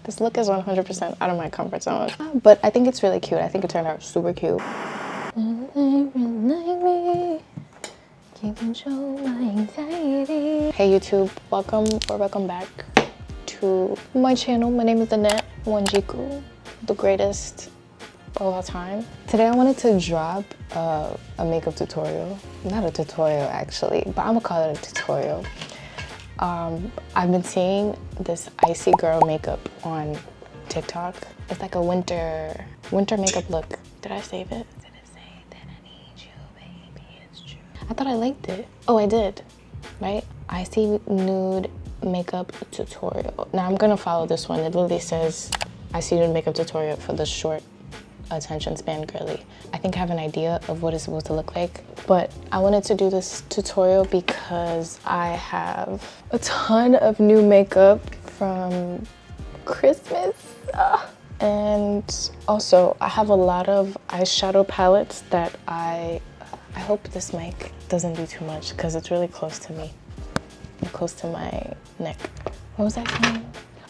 This look is 100% out of my comfort zone. But I think it's really cute. I think it turned out super cute. Hey YouTube, welcome back to my channel. My name is Annette Wanjiku, the greatest of all time. Today I wanted to drop a makeup tutorial. Not a tutorial actually, but I'm gonna call it a tutorial. I've been seeing this Icy Girl makeup on TikTok. It's like a winter makeup look. Did I save it? Did it say that I need you, baby? It's true. I thought I liked it. Oh, I did, right? Icy nude makeup tutorial. Now I'm gonna follow this one. It literally says Icy nude makeup tutorial for the short attention span girly. I think I have an idea of what it's supposed to look like, but I wanted to do this tutorial because I have a ton of new makeup from Christmas. And also I have a lot of eyeshadow palettes that I hope this mic doesn't do too much because it's really close to me, close to my neck. What was I saying?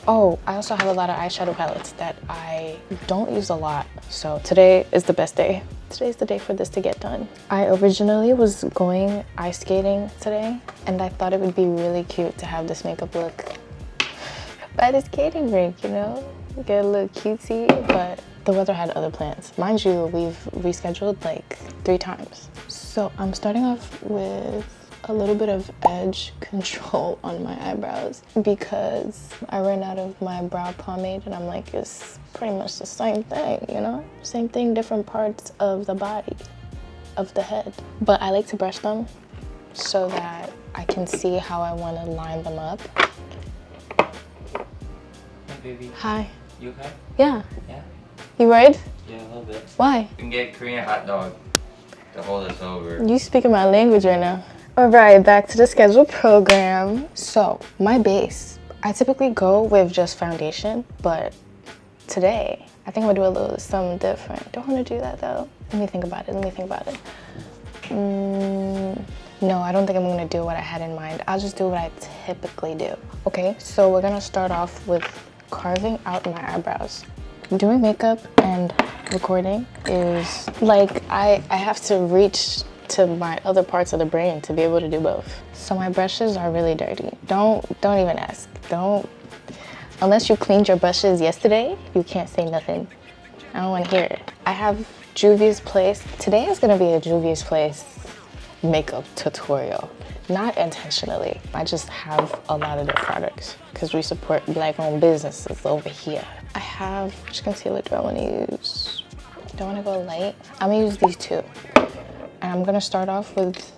Oh, I also have a lot of eyeshadow palettes that I don't use a lot. So today is the best day. Today's the day for this to get done. I originally was going ice skating today, and I thought it would be really cute to have this makeup look by the skating rink, you know? Get a little cutesy, but the weather had other plans. Mind you, we've rescheduled like 3 times. So I'm starting off with a little bit of edge control on my eyebrows because I ran out of my brow pomade, and I'm like, it's pretty much the same thing, you know? Same thing, different parts of the body, of the head. But I like to brush them so that I can see how I want to line them up. Hey baby. Hi. You okay? Yeah. Yeah? You worried? Yeah, a little bit. Why? You can get Korean hot dog to hold us over. You speaking my language right now. All right, back to the scheduled program. So my base, I typically go with just foundation, but today I think I'm gonna do a little something different. Don't want to do that though. Let me think about it. No, I don't think I'm gonna do what I had in mind. I'll just do what I typically do. Okay, so we're gonna start off with carving out my eyebrows. Doing makeup and recording is like I have to reach to my other parts of the brain to be able to do both. So my brushes are really dirty. Don't even ask. Unless you cleaned your brushes yesterday, you can't say nothing. I don't want to hear it. I have Juvia's Place. Today is gonna be a Juvia's Place makeup tutorial. Not intentionally. I just have a lot of their products because we support Black-owned businesses over here. I have, which concealer do I want to use? Do I want to go light? I'm gonna use these two. And I'm gonna start off with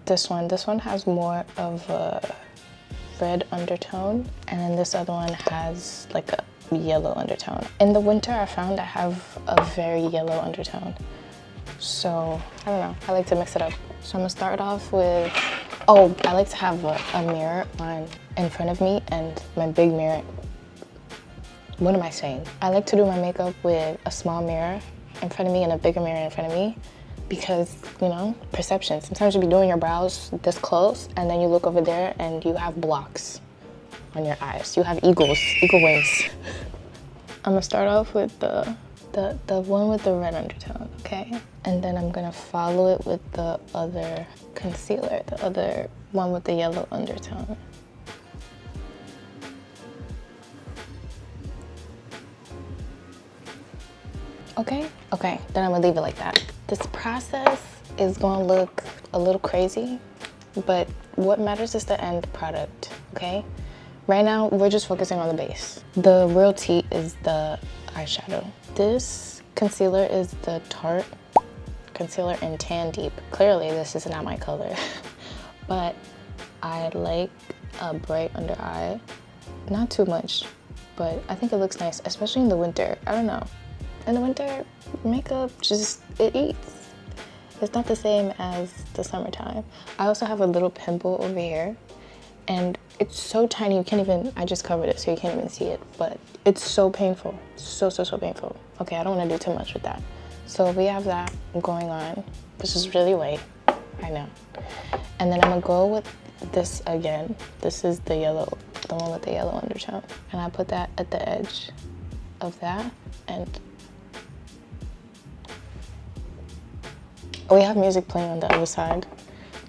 this one. This one has more of a red undertone, and then this other one has like a yellow undertone. In the winter, I found I have a very yellow undertone. So, I don't know, I like to mix it up. So I'm gonna start off with, oh, I like to have a mirror in front of me and my big mirror. What am I saying? I like to do my makeup with a small mirror in front of me and a bigger mirror in front of me because, you know, perception. Sometimes you'll be doing your brows this close and then you look over there and you have blocks on your eyes. You have eagle wings. I'm gonna start off with the one with the red undertone, okay? And then I'm gonna follow it with the other concealer, the other one with the yellow undertone. Okay, then I'm gonna leave it like that. This process is gonna look a little crazy, but what matters is the end product, okay? Right now, we're just focusing on the base. The real tea is the eyeshadow. This concealer is the Tarte concealer in Tan Deep. Clearly, this is not my color, but I like a bright under eye. Not too much, but I think it looks nice, especially in the winter. I don't know. In the winter, makeup just, it eats. It's not the same as the summertime. I also have a little pimple over here, and it's so tiny, you can't even, I just covered it so you can't even see it, but it's so painful. So painful. Okay, I don't want to do too much with that. So we have that going on. This is really white, I know. And then I'm gonna go with this again. This is the yellow, the one with the yellow undertone. And I put that at the edge of that. And we have music playing on the other side.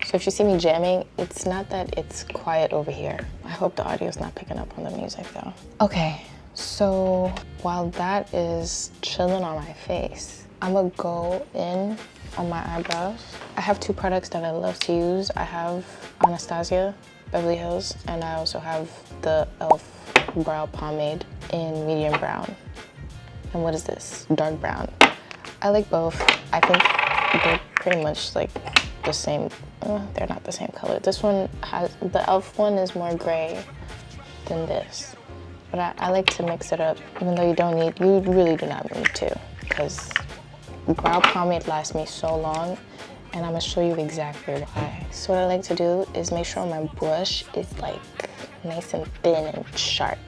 So if you see me jamming, it's not that it's quiet over here. I hope the audio's not picking up on the music though. Okay, so while that is chilling on my face, I'm gonna go in on my eyebrows. I have two products that I love to use. I have Anastasia Beverly Hills, and I also have the e.l.f. brow pomade in medium brown. And what is this? Dark brown. I like both. I think they're pretty much like the same. They're not the same color. This one has, the e.l.f. one is more gray than this. But I like to mix it up, even though you really do not need to, because brow pomade lasts me so long, and I'm gonna show you exactly why. So what I like to do is make sure my brush is like nice and thin and sharp.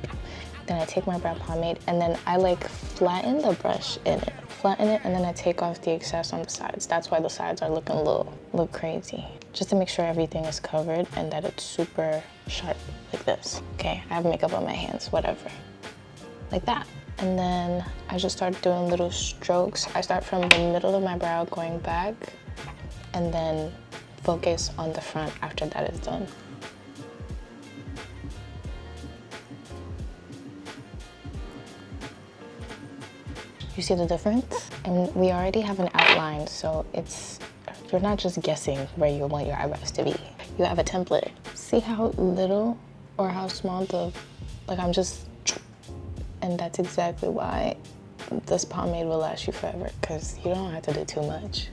Then I take my brow pomade and then I like flatten the brush in it. Flatten it, and then I take off the excess on the sides. That's why the sides are looking a little crazy. Just to make sure everything is covered and that it's super sharp like this. Okay, I have makeup on my hands, whatever. Like that. And then I just start doing little strokes. I start from the middle of my brow going back and then focus on the front after that is done. You see the difference? And we already have an outline, so you're not just guessing where you want your eyebrows to be. You have a template. See how little or how small and that's exactly why this pomade will last you forever, because you don't have to do too much.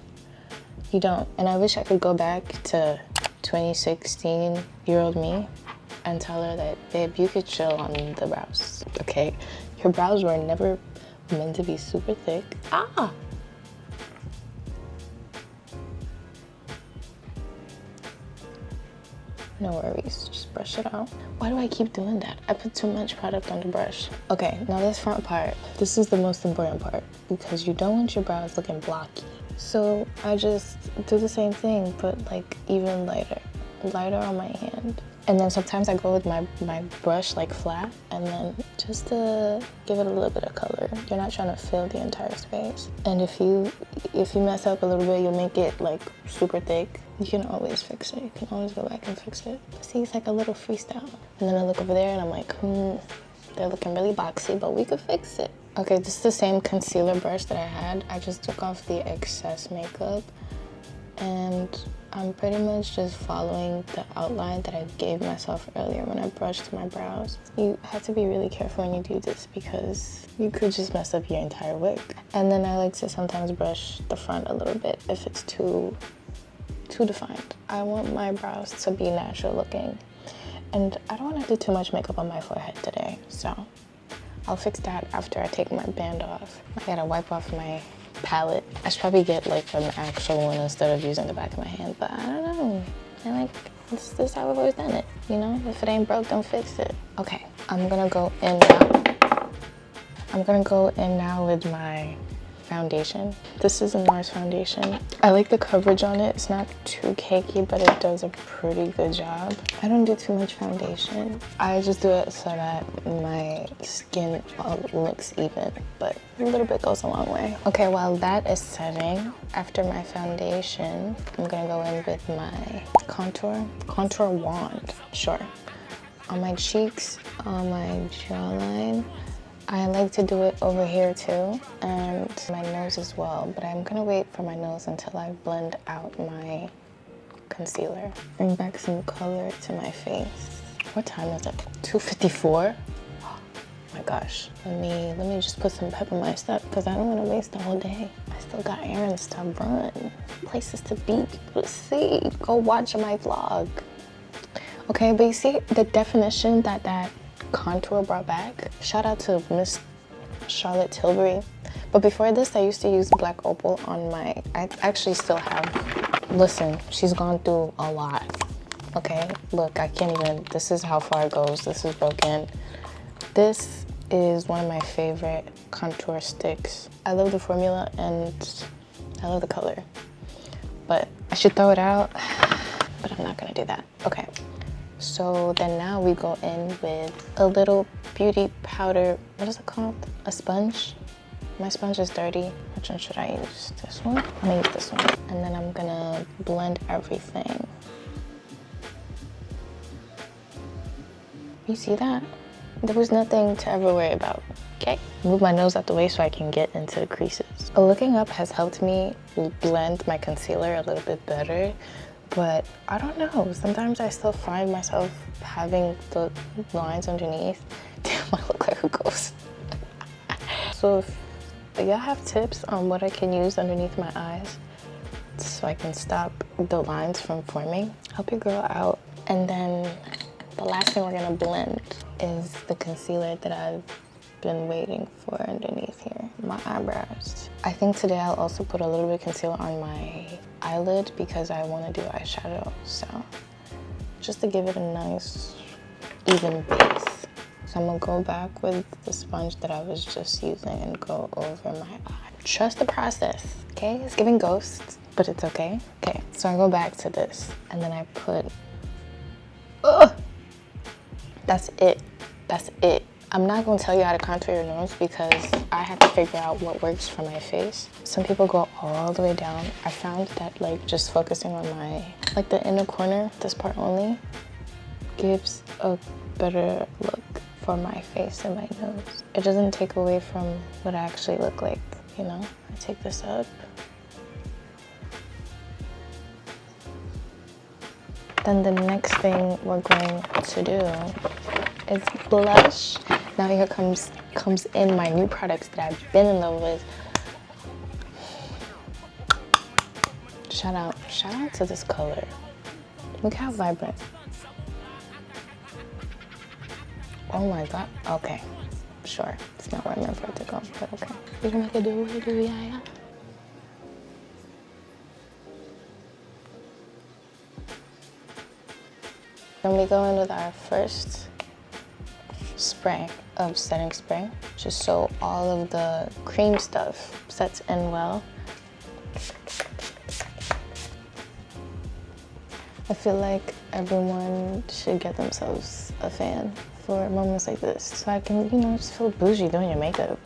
You don't. And I wish I could go back to 2016-year-old me and tell her that, babe, you could chill on the brows, okay? Your brows were never meant to be super thick. No worries, just brush it out. Why do I keep doing that? I put too much product on the brush. Okay, now this front part, this is the most important part, because you don't want your brows looking blocky. So I just do the same thing, but like even lighter on my hand. And then sometimes I go with my brush like flat, and then just to give it a little bit of color. You're not trying to fill the entire space. And if you mess up a little bit, you'll make it like super thick. You can always fix it. You can always go back and fix it. See, it's like a little freestyle. And then I look over there and I'm like, they're looking really boxy, but we could fix it. Okay, this is the same concealer brush that I had. I just took off the excess makeup, and I'm pretty much just following the outline that I gave myself earlier when I brushed my brows. You have to be really careful when you do this, because you could just mess up your entire wig. And then I like to sometimes brush the front a little bit if it's too defined. I want my brows to be natural looking, and I don't want to do too much makeup on my forehead today, so I'll fix that after I take my band off. I gotta wipe off my palette. I should probably get like an actual one instead of using the back of my hand, but I don't know. This is how I've always done it, you know? If it ain't broke, don't fix it. Okay, I'm gonna go in now with my foundation. This is a NARS foundation. I like the coverage on it. It's not too cakey, but it does a pretty good job. I don't do too much foundation. I just do it so that my skin looks even, but a little bit goes a long way. Okay, while that is setting, after my foundation, I'm gonna go in with my contour wand, sure. On my cheeks, on my jawline. I like to do it over here too, and my nose as well, but I'm gonna wait for my nose until I blend out my concealer. Bring back some color to my face. What time is it? 2:54? Oh my gosh. Let me just put some pep in my step, because I don't want to waste the whole day. I still got errands to run, places to be, people to see. Go watch my vlog. Okay, but you see the definition that contour brought back? Shout out to Miss Charlotte Tilbury. But before this, I used to use Black Opal on my, I actually still have. Listen, she's gone through a lot, okay? Look, I can't even, this is how far it goes. This is broken. This is one of my favorite contour sticks. I love the formula and I love the color. But I should throw it out, but I'm not gonna do that. Okay. So then now we go in with a little beauty powder. What is it called? A sponge. My sponge is dirty. Which one should I use? This one? I'm gonna use this one. And then I'm gonna blend everything. You see that? There was nothing to ever worry about, okay? Move my nose out the way so I can get into the creases. Looking up has helped me blend my concealer a little bit better, but I don't know. Sometimes I still find myself having the lines underneath. Damn, I look like a ghost. So if y'all have tips on what I can use underneath my eyes so I can stop the lines from forming, help your girl out. And then the last thing we're gonna blend is the concealer that I've been waiting for underneath here, my eyebrows. I think today I'll also put a little bit of concealer on my eyelid because I wanna do eyeshadow, so just to give it a nice, even base. So I'm gonna go back with the sponge that I was just using and go over my eye. Trust the process, okay? It's giving ghosts, but it's okay. Okay, so I go back to this and then I put, that's it. That's it. I'm not gonna tell you how to contour your nose because I had to figure out what works for my face. Some people go all the way down. I found that like just focusing on my, like the inner corner, this part only, gives a better look for my face and my nose. It doesn't take away from what I actually look like, you know? I take this up. Then the next thing we're going to do is blush. Now here comes in my new products that I've been in love with. Shout out to this color. Look how vibrant. Oh my God, okay, sure. It's not where I meant for it to go, but okay. We're gonna make it do what it do, yeah. Then we go in with our first spray of setting spray, just so all of the cream stuff sets in well. I feel like everyone should get themselves a fan for moments like this, so I can, you know, just feel bougie doing your makeup.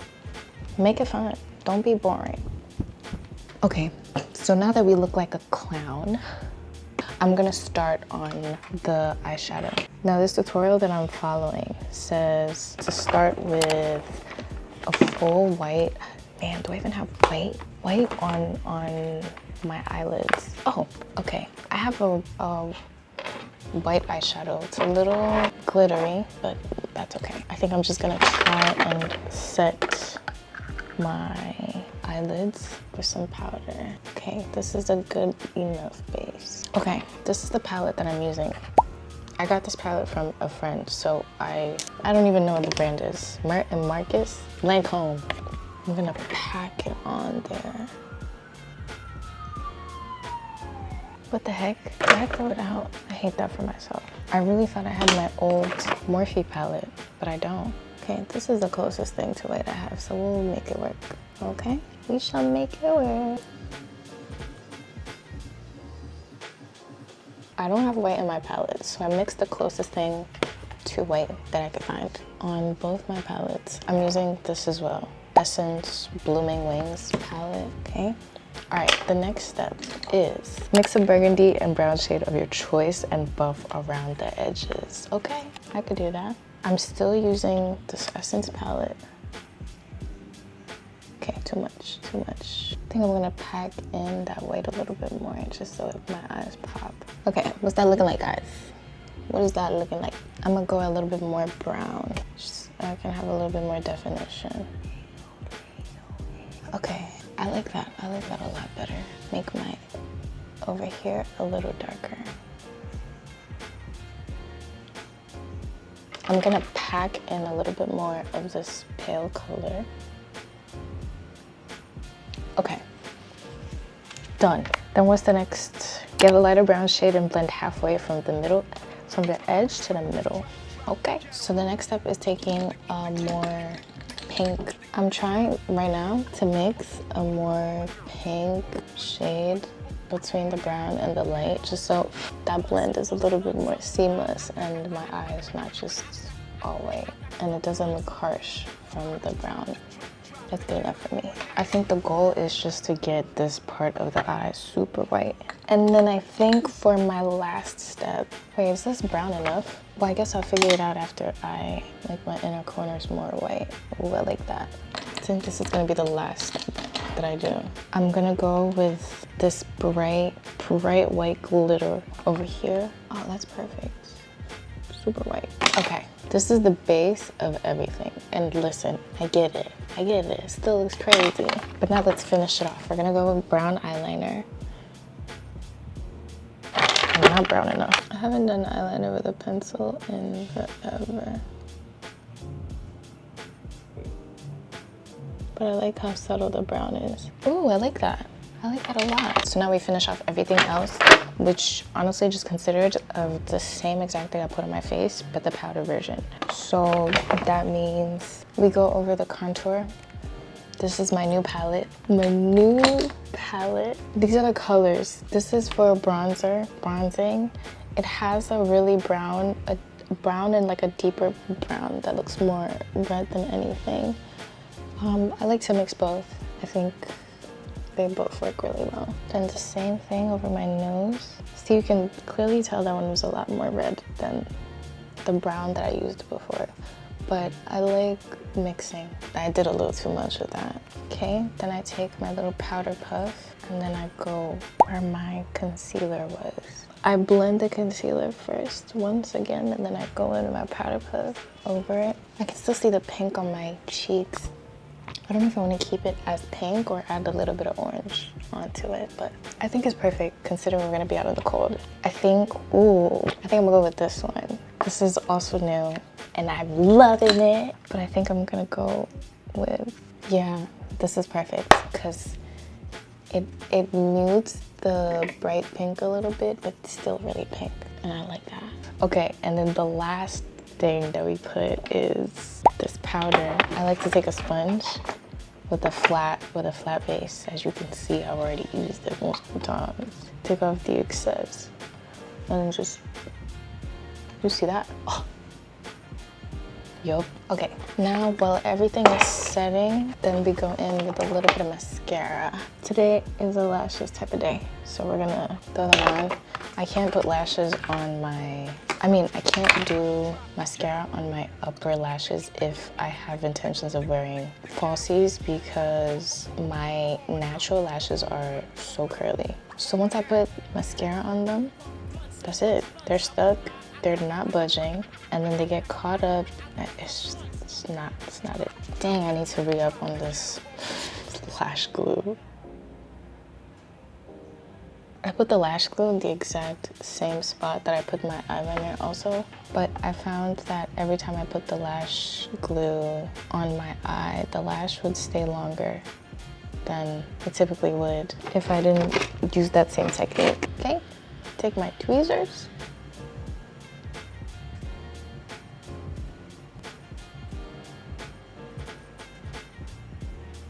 Make it fun. Don't be boring. Okay, so now that we look like a clown, I'm gonna start on the eyeshadow. Now this tutorial that I'm following says to start with a full white. Man, do I even have white? White on my eyelids. Oh, okay. I have a white eyeshadow. It's a little glittery, but that's okay. I think I'm just gonna try and set my eyelids with some powder. Okay, this is a good enough base. Okay, this is the palette that I'm using. I got this palette from a friend, so I don't even know what the brand is. Marcus Lancome. I'm gonna pack it on there. What the heck? Did I throw it out? I hate that for myself. I really thought I had my old Morphe palette, but I don't. Okay, this is the closest thing to white I have, so we'll make it work, okay? We shall make it work. I don't have white in my palette, so I mixed the closest thing to white that I could find on both my palettes. I'm using this as well, Essence Blooming Wings palette, okay? All right, the next step is mix a burgundy and brown shade of your choice and buff around the edges. Okay, I could do that. I'm still using this Essence palette. Okay, too much. I think I'm gonna pack in that white a little bit more just so my eyes pop. Okay, what's that looking like, guys? What is that looking like? I'm gonna go a little bit more brown just so I can have a little bit more definition. Okay, I like that a lot better. Make my over here a little darker. I'm gonna pack in a little bit more of this pale color. Okay, done. Then what's the next? Get a lighter brown shade and blend halfway from the edge to the middle. Okay, so the next step is taking a more pink. I'm trying right now to mix a more pink shade between the brown and the light, just so that blend is a little bit more seamless and my eye is not just all white. And it doesn't look harsh from the brown. That's good enough for me. I think the goal is just to get this part of the eye super white. And then I think for my last step, wait, is this brown enough? Well, I guess I'll figure it out after I make my inner corners more white. Ooh, I like that. I think this is gonna be the last step that I do. I'm gonna go with this bright white glitter over here. Oh, that's perfect. Super white. Okay, this is the base of everything. And listen, I get it. It still looks crazy. But now let's finish it off. We're gonna go with brown eyeliner. I'm not brown enough. I haven't done eyeliner with a pencil in forever. But I like how subtle the brown is. Ooh, I like that. I like that a lot. So now we finish off everything else, which honestly just considered of the same exact thing I put on my face, but the powder version. So that means we go over the contour. This is my new palette. These are the colors. This is for bronzer, bronzing. It has a really brown and like a deeper brown that looks more red than anything. I like to mix both. I think they both work really well. Then the same thing over my nose. So you can clearly tell that one was a lot more red than the brown that I used before. But I like mixing. I did a little too much with that. Okay, then I take my little powder puff and then I go where my concealer was. I blend the concealer first once again and then I go into my powder puff over it. I can still see the pink on my cheeks. I don't know if I want to keep it as pink or add a little bit of orange onto it, but I think it's perfect considering we're gonna be out in the cold. I think I'm gonna go with this one. This is also new and I'm loving it, but I think I'm gonna go with, yeah, this is perfect because it mutes the bright pink a little bit, but it's still really pink and I like that. Okay, and then the last thing that we put is this powder. I like to take a sponge with a flat base. As you can see, I've already used it multiple times. Take off the excess and just, you see that? Oh. Yup. Okay, now while everything is setting, then we go in with a little bit of mascara. Today is a lashes type of day, so we're gonna throw them on. I can't put lashes on I can't do mascara on my upper lashes if I have intentions of wearing falsies because my natural lashes are so curly. So once I put mascara on them, that's it. They're stuck, they're not budging, and then they get caught up. It's not it. Dang, I need to re-up on this lash glue. I put the lash glue in the exact same spot that I put my eyeliner also, but I found that every time I put the lash glue on my eye, the lash would stay longer than it typically would if I didn't use that same technique. Okay, take my tweezers.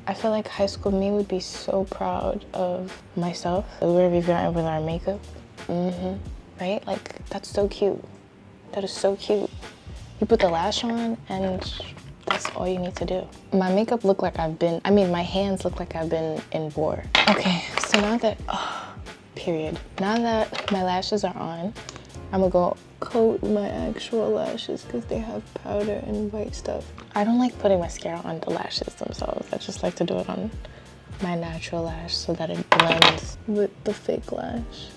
I feel like high school me would be so proud of myself. Where we've gotten with our makeup. Right? Like, that's so cute. That is so cute. You put the lash on and that's all you need to do. My makeup looked like my hands look like I've been in war. Okay, so now that, period. Now that my lashes are on, I'm gonna go coat my actual lashes because they have powder and white stuff. I don't like putting mascara on the lashes themselves. I just like to do it on my natural lash so that it blends with the fake lash.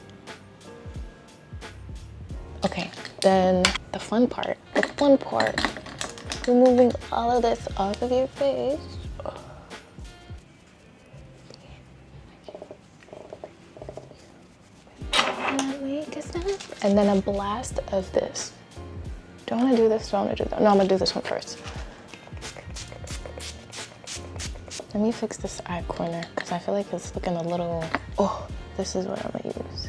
Okay, then the fun part, removing all of this off of your face. And then a blast of this. Do I want to do this? Do I want to do that? No, I'm gonna do this one first. Let me fix this eye corner because I feel like it's looking a little, this is what I'm gonna use.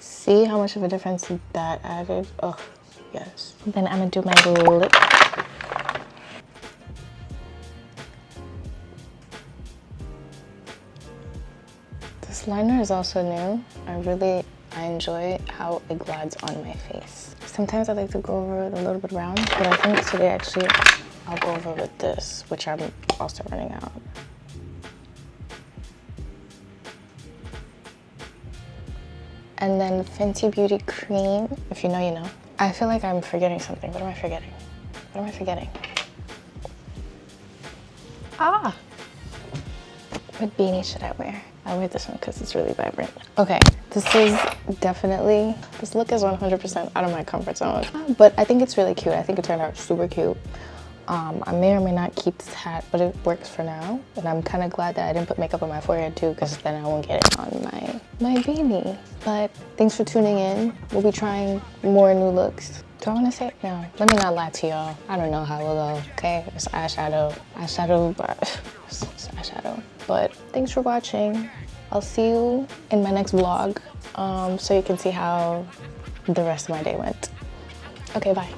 See how much of a difference that added? Oh, yes. Then I'm gonna do my lip. Liner is also new. I enjoy how it glides on my face. Sometimes I like to go over it a little bit round, but I think today actually I'll go over with this, which I'm also running out. And then Fenty Beauty Cream, if you know, you know. I feel like I'm forgetting something. What am I forgetting? What am I forgetting? Ah! What beanie should I wear? I wear this one because it's really vibrant. Okay, this is definitely, this look is 100% out of my comfort zone. But I think it's really cute. I think it turned out super cute. I may or may not keep this hat, but it works for now. And I'm kind of glad that I didn't put makeup on my forehead too, because then I won't get it on my beanie. But thanks for tuning in. We'll be trying more new looks. Do I want to say it? No. Let me not lie to y'all. I don't know how it will go, okay? It's eyeshadow. But it's eyeshadow. But thanks for watching. I'll see you in my next vlog, so you can see how the rest of my day went. Okay, bye.